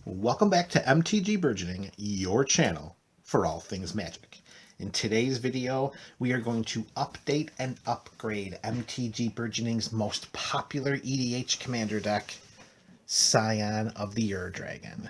Welcome back to MTG Burgeoning, your channel for all things magic. In today's video, we are going to update and upgrade MTG Burgeoning's most popular EDH commander deck, Scion of the Dragon.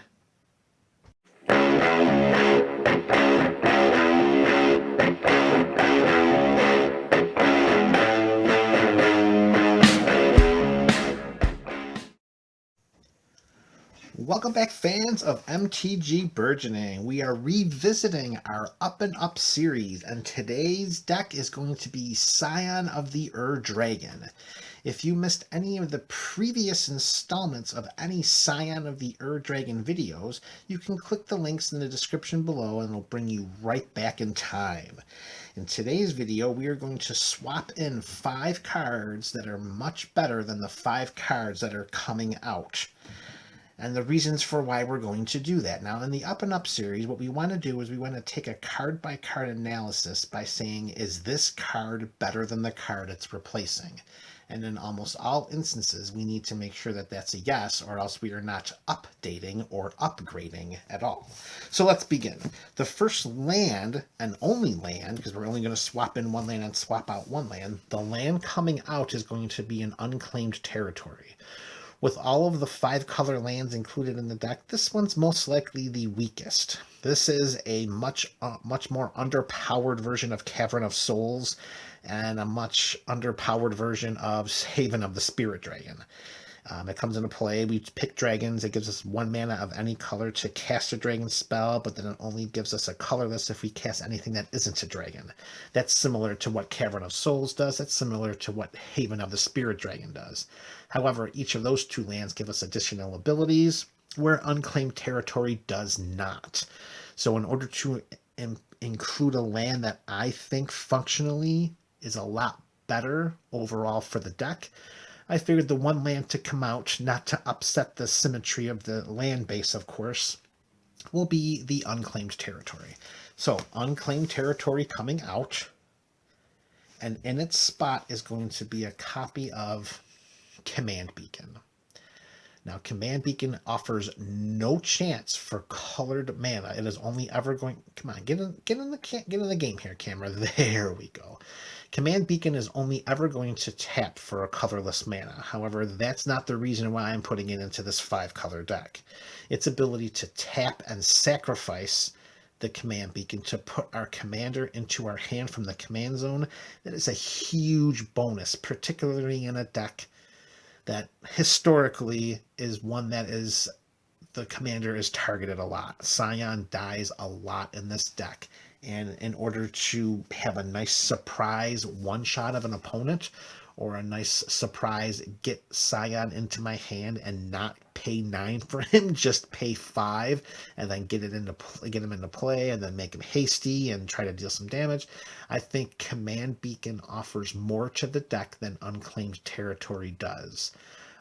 Welcome back, fans of MTG Burgeoning. We are revisiting our Up and Up series, and today's deck is going to be Scion of the Dragon. If you missed any of the previous installments of any Scion of the Dragon videos, you can click the links in the description below and it'll bring you right back in time. In today's video, we are going to swap in 5 cards that are much better than the 5 cards that are coming out, and the reasons for why we're going to do that. Now, in the Up and Up series, what we want to do is we want to take a card-by-card analysis by saying, is this card better than the card it's replacing? And in almost all instances, we need to make sure that that's a yes, or else we are not updating or upgrading at all. So let's begin. The first land, and only land, because we're only going to swap in 1 land and swap out 1 land, the land coming out is going to be an unclaimed territory. With all of the 5 color lands included in the deck, this one's most likely the weakest. This is a much more underpowered version of Cavern of Souls and a much underpowered version of Haven of the Spirit Dragon. It comes into play, we pick dragons, it gives us 1 mana of any color to cast a dragon spell, but then it only gives us a colorless if we cast anything that isn't a dragon. That's similar to what Cavern of Souls does, that's similar to what Haven of the Spirit Dragon does. However, each of those 2 lands give us additional abilities, where Unclaimed Territory does not. So in order to include a land that I think functionally is a lot better overall for the deck, I figured the 1 land to come out, not to upset the symmetry of the land base, of course, will be the Unclaimed Territory. So, Unclaimed Territory coming out, and in its spot is going to be a copy of Command Beacon. Now, Command Beacon offers no chance for colored mana. It is only ever going... Come on, get in the game here, camera. There we go. Command Beacon is only ever going to tap for a colorless mana. However, that's not the reason why I'm putting it into this 5-color deck. Its ability to tap and sacrifice the Command Beacon to put our commander into our hand from the command zone, that is a huge bonus, particularly in a deck that historically is one that is the commander is targeted a lot. Scion dies a lot in this deck, and in order to have a nice surprise one-shot of an opponent, or a nice surprise get Scion into my hand and not pay 9 for him, just pay 5 and then get him into play and then make him hasty and try to deal some damage, I think Command Beacon offers more to the deck than Unclaimed Territory does.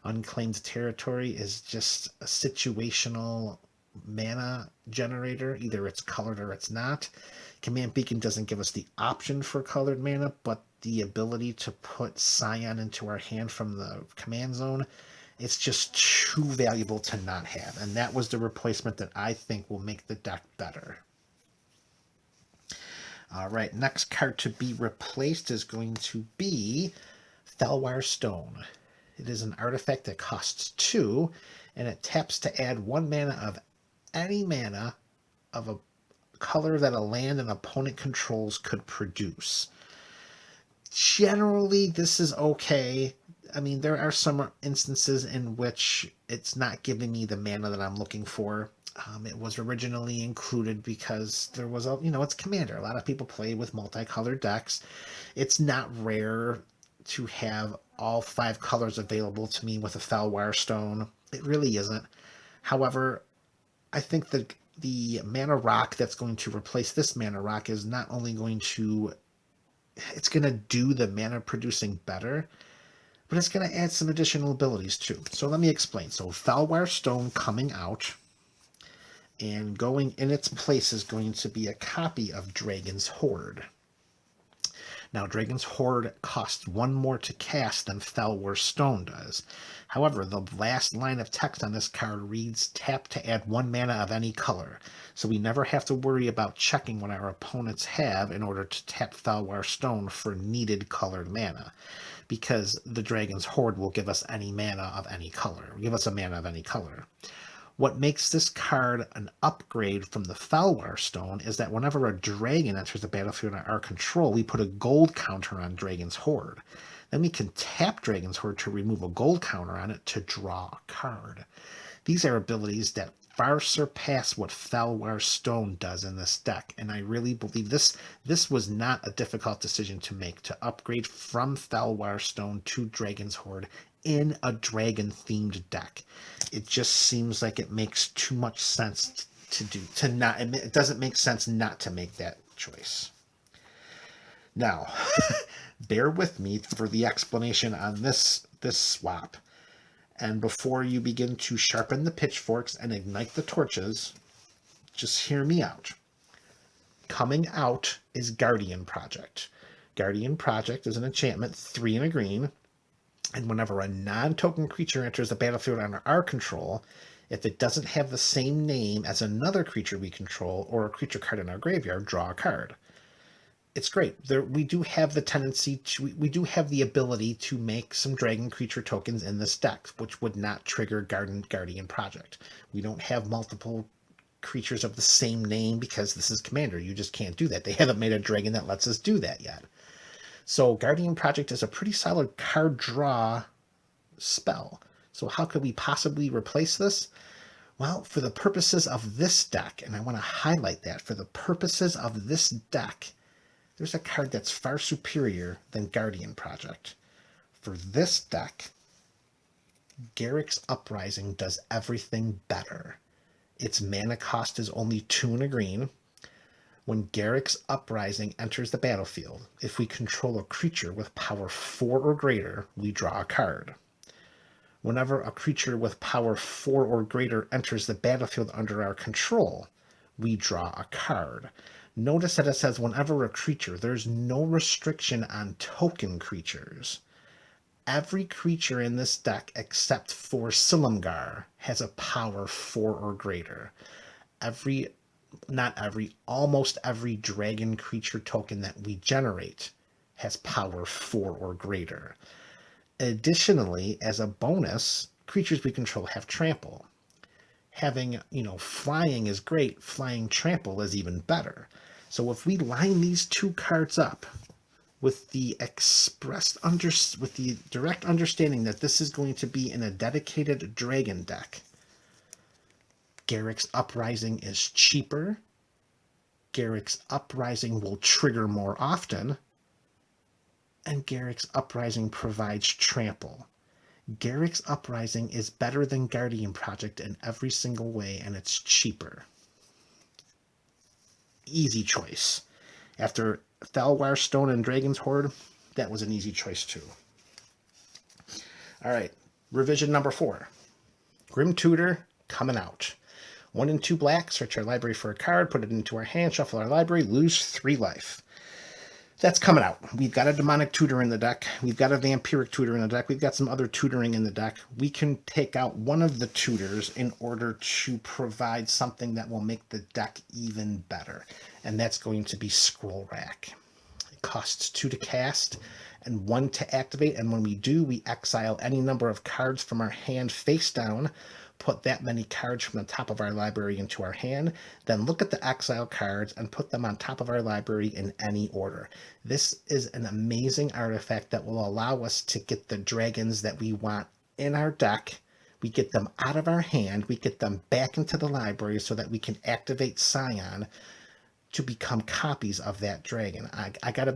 Unclaimed Territory is just a situational mana generator. Either it's colored or it's not. Command Beacon doesn't give us the option for colored mana, but the ability to put Scion into our hand from the command zone, it's just too valuable to not have. And that was the replacement that I think will make the deck better. All right, next card to be replaced is going to be Fellwire Stone. It is an artifact that costs 2, and it taps to add 1 mana of any mana of a color that a land an opponent controls could produce. Generally, this is okay. I mean, there are some instances in which it's not giving me the mana that I'm looking for. It was originally included because there was it's Commander. A lot of people play with multicolored decks. It's not rare to have all 5 colors available to me with a Fellwire Stone. It really isn't. However, I think the mana rock that's going to replace this mana rock is not only going to... It's going to do the mana producing better, but it's going to add some additional abilities too. So let me explain. So Fellwire Stone coming out, and going in its place is going to be a copy of Dragon's Horde. Now, Dragon's Hoard costs 1 more to cast than Thalwar Stone does. However, the last line of text on this card reads, tap to add 1 mana of any color. So we never have to worry about checking what our opponents have in order to tap Thalwar Stone for needed colored mana, because the Dragon's Hoard will give us any mana of any color, give us a mana of any color. What makes this card an upgrade from the Thalwar Stone is that whenever a dragon enters the battlefield under our control, we put a gold counter on Dragon's Hoard. Then we can tap Dragon's Hoard to remove a gold counter on it to draw a card. These are abilities that far surpass what Thalwar Stone does in this deck, and I really believe this was not a difficult decision to make, to upgrade from Thalwar Stone to Dragon's Hoard in a dragon-themed deck. It just seems like it makes too much sense it doesn't make sense not to make that choice. Now, bear with me for the explanation on this swap. And before you begin to sharpen the pitchforks and ignite the torches, just hear me out. Coming out is Guardian Project. Guardian Project is an enchantment, 3 and a green, and whenever a non-token creature enters the battlefield under our control, if it doesn't have the same name as another creature we control or a creature card in our graveyard, draw a card. It's great. We do have the tendency we do have the ability to make some dragon creature tokens in this deck, which would not trigger Guardian Project. We don't have multiple creatures of the same name because this is Commander. You just can't do that. They haven't made a dragon that lets us do that yet. So Guardian Project is a pretty solid card draw spell. So how could we possibly replace this? Well, for the purposes of this deck, and I want to highlight that, for the purposes of this deck, there's a card that's far superior than Guardian Project. For this deck, Garruk's Uprising does everything better. Its mana cost is only 2 and a green. When Garruk's Uprising enters the battlefield, if we control a creature with power 4 or greater, we draw a card. Whenever a creature with power 4 or greater enters the battlefield under our control, we draw a card. Notice that it says whenever a creature, there's no restriction on token creatures. Every creature in this deck, except for Silumgar, has a power 4 or greater. Almost every dragon creature token that we generate has power 4 or greater. Additionally, as a bonus, creatures we control have trample. Having, flying is great, flying trample is even better. So if we line these 2 cards up with the direct understanding that this is going to be in a dedicated dragon deck, Garruk's Uprising is cheaper. Garruk's Uprising will trigger more often. And Garruk's Uprising provides trample. Garruk's Uprising is better than Guardian Project in every single way, and it's cheaper. Easy choice. After Thalwar Stone and Dragon's Hoard, that was an easy choice too. All right, revision number 4. Grim Tutor coming out. 1 and 2 black, search our library for a card, put it into our hand, shuffle our library, lose 3 life. That's coming out. We've got a Demonic Tutor in the deck. We've got a Vampiric Tutor in the deck. We've got some other tutoring in the deck. We can take out one of the tutors in order to provide something that will make the deck even better. And that's going to be Scroll Rack. It costs 2 to cast and 1 to activate. And when we do, we exile any number of cards from our hand face down, put that many cards from the top of our library into our hand, then look at the exile cards and put them on top of our library in any order. This is an amazing artifact that will allow us to get the dragons that we want in our deck. We get them out of our hand, we get them back into the library so that we can activate Scion to become copies of that dragon. I gotta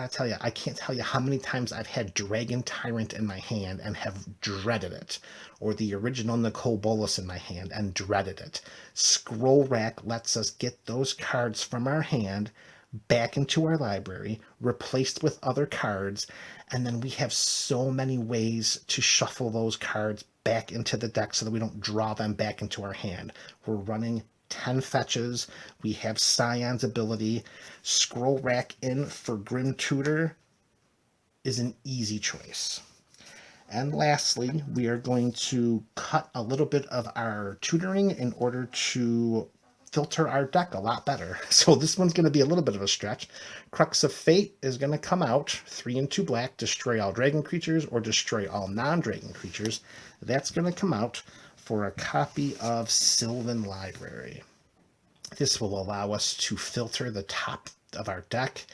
tell you, I can't tell you how many times I've had Dragon Tyrant in my hand and have dreaded it, or the original Nicol Bolas in my hand and dreaded it. Scroll Rack lets us get those cards from our hand back into our library, replaced with other cards, and then we have so many ways to shuffle those cards back into the deck so that we don't draw them back into our hand. We're running 10 fetches. We have Scion's ability. Scroll Rack in for Grim Tutor is an easy choice. And lastly, we are going to cut a little bit of our tutoring in order to filter our deck a lot better. So this one's going to be a little bit of a stretch. Crux of Fate is going to come out, 3 and 2 black, destroy all dragon creatures or destroy all non-dragon creatures. That's going to come out for a copy of Sylvan Library. This will allow us to filter the top of our deck,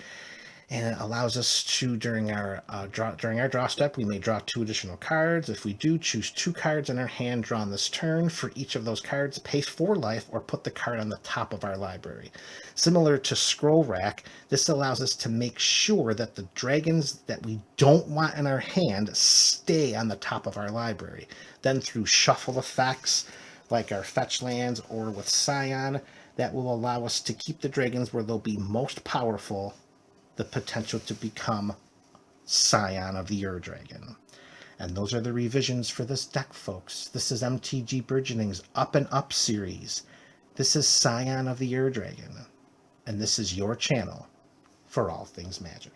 and it allows us to, during our draw step, we may draw 2 additional cards. If we do, choose 2 cards in our hand drawn this turn. For each of those cards, pay 4 life or put the card on the top of our library. Similar to Scroll Rack, this allows us to make sure that the dragons that we don't want in our hand stay on the top of our library. Then through shuffle effects, like our fetch lands or with Scion, that will allow us to keep the dragons where they'll be most powerful, the potential to become Scion of the Ur-Dragon. And those are the revisions for this deck, folks. This is MTG Burgeoning's Up and Up series. This is Scion of the Ur-Dragon. And this is your channel for all things magic.